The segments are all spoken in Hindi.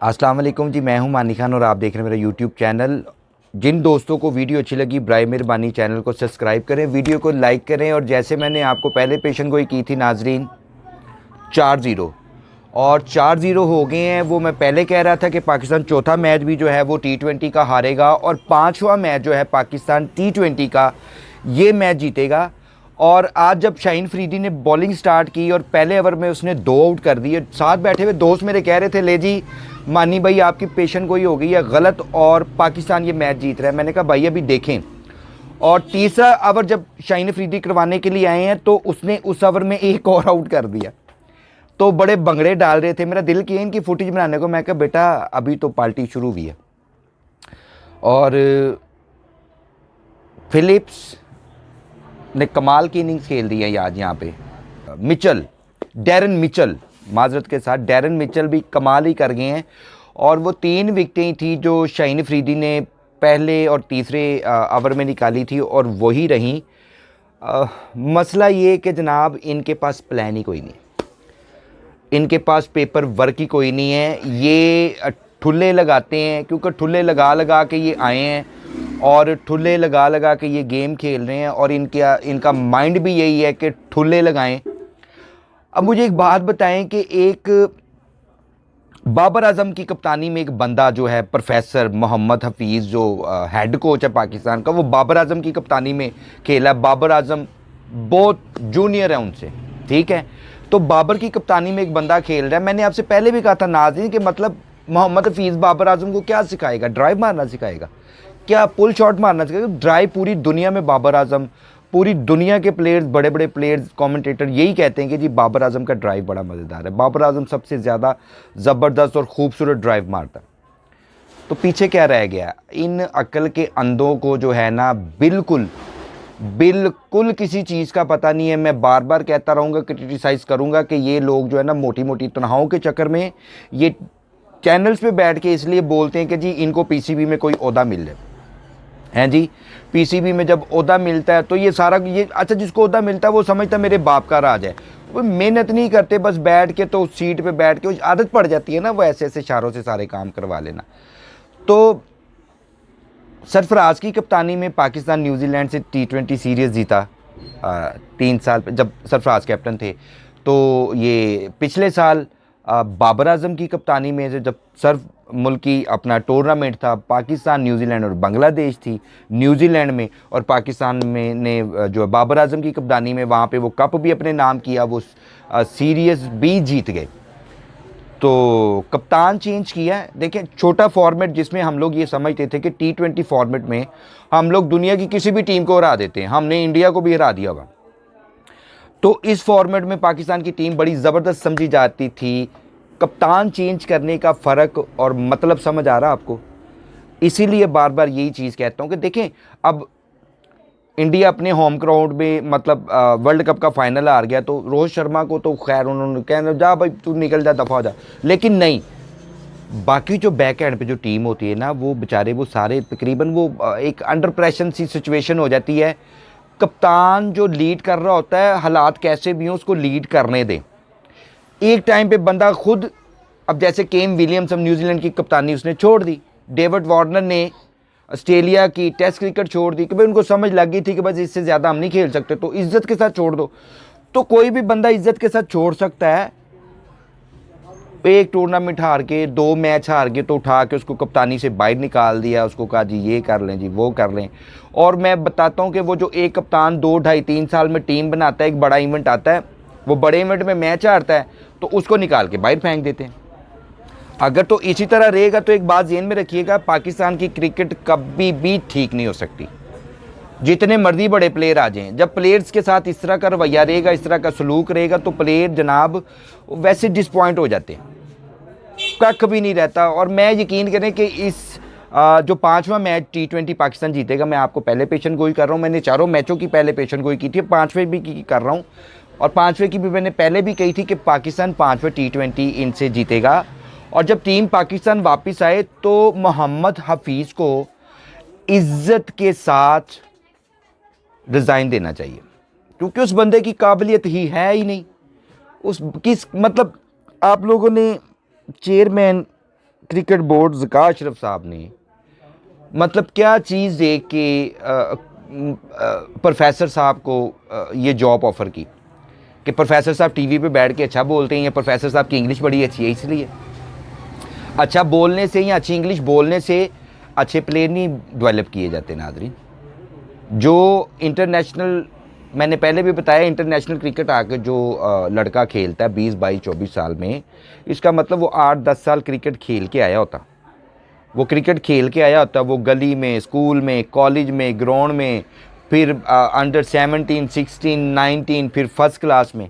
अस्सलाम वालेकुम जी, मैं हूं मानी खान और आप देख रहे हैं मेरा यूट्यूब चैनल। जिन दोस्तों को वीडियो अच्छी लगी बराए मेहरबानी चैनल को सब्सक्राइब करें, वीडियो को लाइक करें। और जैसे मैंने आपको पहले पेशन गोई की थी नाजरीन, 4-0 और 4-0 हो गए हैं। वो मैं पहले कह रहा था कि पाकिस्तान चौथा मैच भी जो है वो T20 का हारेगा और पाँचवा मैच जो है पाकिस्तान T20 का ये मैच जीतेगा। और आज जब शाहीन अफरीदी ने बॉलिंग स्टार्ट की और पहले ओवर में उसने 2 आउट कर दिए, साथ बैठे हुए दोस्त मेरे कह रहे थे ले जी मानी भाई आपकी पेशन गोई हो गई है गलत और पाकिस्तान ये मैच जीत रहा है। मैंने कहा भाई अभी देखें। और तीसरा ओवर जब शाहीन अफरीदी करवाने के लिए आए हैं तो उसने उस ओवर में एक और आउट कर दिया, तो बड़े बंगड़े डाल रहे थे। मेरा दिल किया इनकी फुटेज बनाने को, मैं कहा बेटा अभी तो पार्टी शुरू हुई है। और फिलिप्स ने कमाल की इनिंग्स खेल दी है आज यहाँ पे। डैरन मिचल, माजरत के साथ डैरन मिचल भी कमाल ही कर गए हैं। और वो 3 विकेटें थी जो शाहीन अफरीदी ने पहले और तीसरे ओवर में निकाली थी और वही रहीं। मसला ये कि जनाब इनके पास प्लान ही कोई नहीं, इनके पास पेपर वर्क ही कोई नहीं है। ये ठुल्ले लगाते हैं क्योंकि ठुल्ले लगा लगा के ये आए हैं और ठुल्ले लगा लगा के ये गेम खेल रहे हैं और इनका माइंड भी यही है कि ठुल्ले लगाएं। अब मुझे एक बात बताएं कि एक बाबर आजम की कप्तानी में एक बंदा जो है प्रोफेसर मोहम्मद हफीज़ जो हेड कोच है पाकिस्तान का, वो बाबर आजम की कप्तानी में खेला। बाबर आजम बहुत जूनियर है उनसे, ठीक है। तो बाबर की कप्तानी में एक बंदा खेल रहा है। मैंने आपसे पहले भी कहा था नाज़रीन कि मतलब मोहम्मद हफीज़ बाबर आजम को क्या सिखाएगा? ड्राइव मारना सिखाएगा क्या? पुल शॉट मारना सिखाएगा? ड्राइव पूरी दुनिया में बाबर आजम, पूरी दुनिया के प्लेयर्स, बड़े बड़े प्लेयर्स, कमेंटेटर यही कहते हैं कि जी बाबर आजम का ड्राइव बड़ा मज़ेदार है। बाबर आजम सबसे ज़्यादा ज़बरदस्त और ख़ूबसूरत ड्राइव मारता है। तो पीछे क्या रह गया? इन अक्ल के अंधों को जो है ना बिल्कुल बिल्कुल किसी चीज़ का पता नहीं है। मैं बार बार कहता रहूँगा, क्रिटिसाइज़ करूँगा कि ये लोग जो है ना मोटी मोटी तनख्वाहों के चक्कर में ये चैनल्स पे बैठ के इसलिए बोलते हैं कि जी इनको पीसीबी में कोई ओहदा मिल जाए, हैं जी। पीसीबी में जब ओहदा मिलता है तो ये सारा ये अच्छा जिसको ओहदा मिलता है वो समझता है मेरे बाप का राज है। वो मेहनत नहीं करते, बस बैठ के तो उस सीट पे बैठ के आदत पड़ जाती है ना, वो ऐसे ऐसे इशारों से सारे काम करवा लेना। तो सरफराज की कप्तानी में पाकिस्तान न्यूजीलैंड से T20 सीरीज़ जीता 3 साल जब सरफराज कैप्टन थे। तो ये पिछले साल बाबर आजम की कप्तानी में जब सर्फ मुल्की अपना टूर्नामेंट था, पाकिस्तान, न्यूजीलैंड और बांग्लादेश थी न्यूजीलैंड में, और पाकिस्तान में ने जो बाबर आजम की कप्तानी में वहाँ पे वो कप भी अपने नाम किया, वो सीरीज़ भी जीत गए। तो कप्तान चेंज किया है। देखें छोटा फॉर्मेट जिसमें हम लोग ये समझते थे कि T20 फॉर्मेट में हम लोग दुनिया की किसी भी टीम को हरा देते हैं, हमने इंडिया को भी हरा दिया हुआ। तो इस फॉर्मेट में पाकिस्तान की टीम बड़ी ज़बरदस्त समझी जाती थी। कप्तान चेंज करने का फ़र्क और मतलब समझ आ रहा आपको? इसीलिए बार बार यही चीज़ कहता हूँ कि देखें अब इंडिया अपने होम ग्राउंड में मतलब वर्ल्ड कप का फाइनल हार गया, तो रोहित शर्मा को तो खैर उन्होंने कहना जा भाई तू निकल जा, दफ़ा हो जा। लेकिन नहीं, बाकी जो बैक एंड पे जो टीम होती है ना वो बेचारे वो सारे तकरीबन वो एक अंडर प्रेशर सी सिचुएशन हो जाती है। कप्तान जो लीड कर रहा होता है, हालात कैसे भी हों उसको लीड करने दें। एक टाइम पे बंदा खुद, अब जैसे केन विलियमसन न्यूजीलैंड की कप्तानी उसने छोड़ दी, डेविड वार्नर ने ऑस्ट्रेलिया की टेस्ट क्रिकेट छोड़ दी कि भाई उनको समझ लग गई थी कि बस इससे ज़्यादा हम नहीं खेल सकते, तो इज्जत के साथ छोड़ दो। तो कोई भी बंदा इज्जत के साथ छोड़ सकता है। एक टूर्नामेंट हार के, 2 मैच हार के तो उठा के उसको कप्तानी से बाहर निकाल दिया, उसको कहा जी ये कर लें जी वो कर लें। और मैं बताता हूँ कि वो जो एक कप्तान 2, 2.5, 3 साल में टीम बनाता है, एक बड़ा इवेंट आता है, वो बड़े इवेंट में मैच हारता है तो उसको निकाल के बाहर फेंक देते हैं। अगर तो इसी तरह रहेगा तो एक बात ज़हन में रखिएगा, पाकिस्तान की क्रिकेट कभी भी ठीक नहीं हो सकती, जितने मर्जी बड़े प्लेयर आ जाएं। जब प्लेयर्स के साथ इस तरह का रवैया रहेगा, इस तरह का सलूक रहेगा, तो प्लेयर जनाब वैसे डिसपॉइंट हो जाते हैं, कख भी नहीं रहता। और मैं यकीन करें कि इस जो 5वां मैच T20 पाकिस्तान जीतेगा, मैं आपको पहले पेशन गोई कर रहा हूँ। मैंने 4 मैचों की पहले पेशन गोई की थी, 5वें भी की कर रहा हूँ, और 5वें की भी मैंने पहले भी कही थी कि पाकिस्तान 5वें T20 इनसे जीतेगा। और जब टीम पाकिस्तान वापस आए तो मोहम्मद हफीज़ को इज्जत के साथ रिज़ाइन देना चाहिए, क्योंकि उस बंदे की काबिलियत ही है ही नहीं। उस किस मतलब आप लोगों ने chairman cricket board Zaka Ashraf साहब ने मतलब क्या चीज़ दे कि प्रोफेसर साहब को ये जॉब ऑफ़र की कि प्रोफेसर साहब टीवी पे बैठ के अच्छा बोलते हैं या प्रोफेसर साहब की इंग्लिश बड़ी अच्छी है इसलिए। अच्छा बोलने से या अच्छी इंग्लिश बोलने से अच्छे प्लेयर नहीं डेवलप किए जाते नाज़रीन। जो इंटरनेशनल, मैंने पहले भी बताया, इंटरनेशनल क्रिकेट आके जो लड़का खेलता है 20-22-24 साल में, इसका मतलब वो 8-10 साल क्रिकेट खेल के आया होता। वो क्रिकेट खेल के आया होता, वो गली में, स्कूल में, कॉलेज में, ग्राउंड में, फिर अंडर 17, 16, 19, फिर फर्स्ट क्लास में।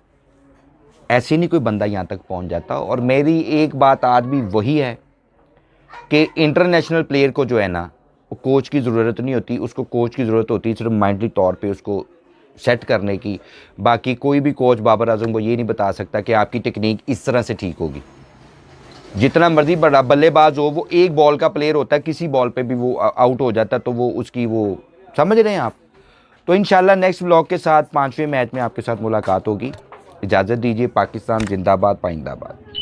ऐसे नहीं कोई बंदा यहाँ तक पहुँच जाता। और मेरी एक बात आज भी वही है कि इंटरनेशनल प्लेयर को जो है ना, वो कोच की ज़रूरत नहीं होती, उसको कोच की ज़रूरत होती है सिर्फ मेंटली तौर पे उसको सेट करने की। बाकी कोई भी कोच बाबर आजम को ये नहीं बता सकता कि आपकी टेक्निक इस तरह से ठीक होगी। जितना मर्जी बड़ा बल्लेबाज हो, वो एक बॉल का प्लेयर होता है, किसी बॉल पे भी वो आउट हो जाता है, तो वो उसकी वो समझ रहे हैं आप। तो इंशाल्लाह नेक्स्ट व्लॉग के साथ 5वें मैच में आपके साथ मुलाकात होगी। इजाज़त दीजिए। पाकिस्तान जिंदाबाद, पाइंदाबाद।